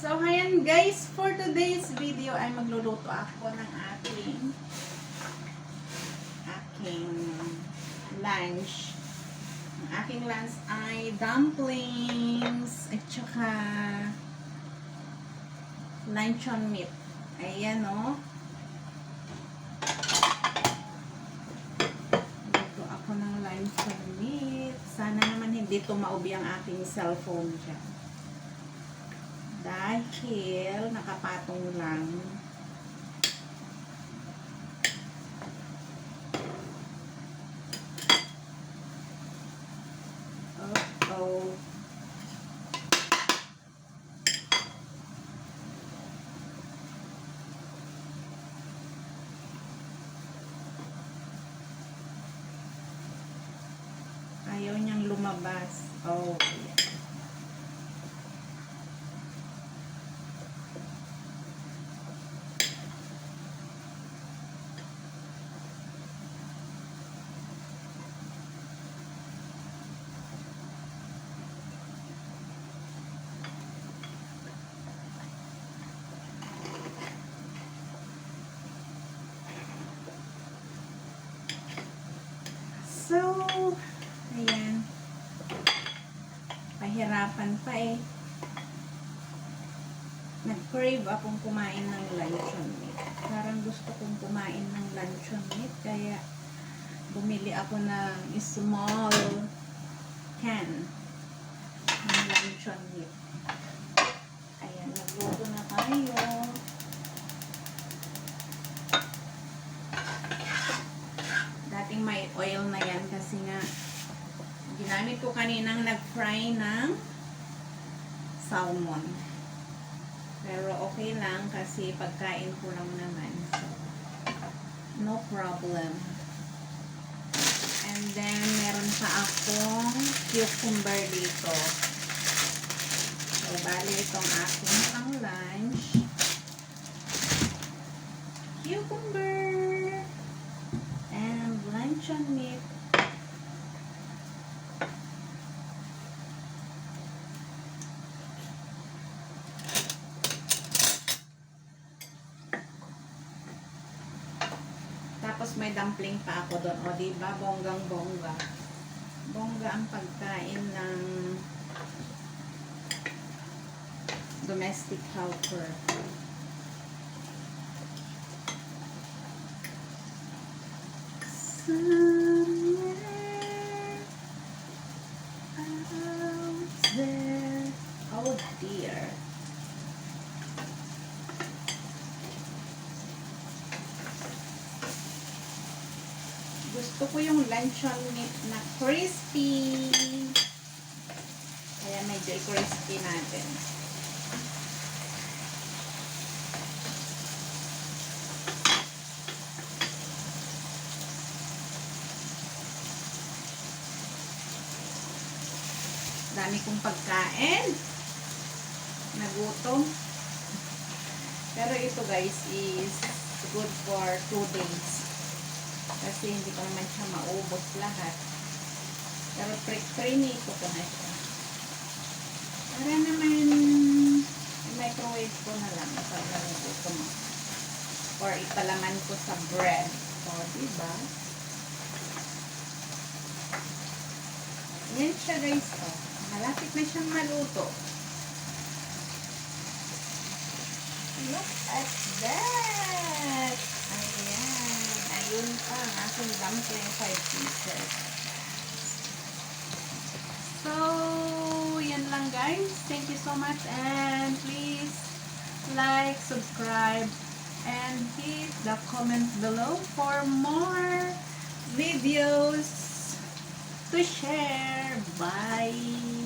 So, ayan guys, for today's video ay magluluto ako ng aking lunch. Ang aking lunch ay dumplings at saka luncheon meat. Ayan o. Luto ako ng luncheon meat. Sana naman hindi tumaubi ang aking cellphone dyan. Dahil nakapatong lang. Oh. Ayaw niyang lumabas. Oh, yeah. So, ayan. Pahirapan pa eh. Nag-crave akong kumain ng luncheon meat. Parang gusto kong kumain ng luncheon meat. Kaya, bumili ako ng small can ng luncheon meat. Ayan, nagluto na tayo. Dating may oil na yan kasi nga ginamit ko kaninang nag-fry ng salmon. Pero okay lang kasi pagkain ko lang naman. So, no problem. And then, meron pa akong cucumber dito. So, bali itong aking pang lunch. Cucumber and luncheon meat. Tapos may dumpling pa ako doon. O, diba? Bonggang-bongga. Bongga ang pagkain ng domestic helper. Somewhere out there. Oh dear. Gusto ko yung luncheon meat na crispy. Kaya medyo crispy natin. Dami kong pagkain. Nagutom. Pero ito guys is good for 2 days. Kasi hindi ko naman siya maubos lahat. Pero prinito ko na siya. Para naman i-microwave ko na lang pag naluto mo. Or ipalaman ko sa bread. O, diba? Yan siya guys. O, malapit na siyang maluto. Look at that! Ayan. Ayun pa ang aking dumpling 5 pieces. So, yan lang guys. Thank you so much and please like, subscribe, and hit the comment below for more videos to share. Bye!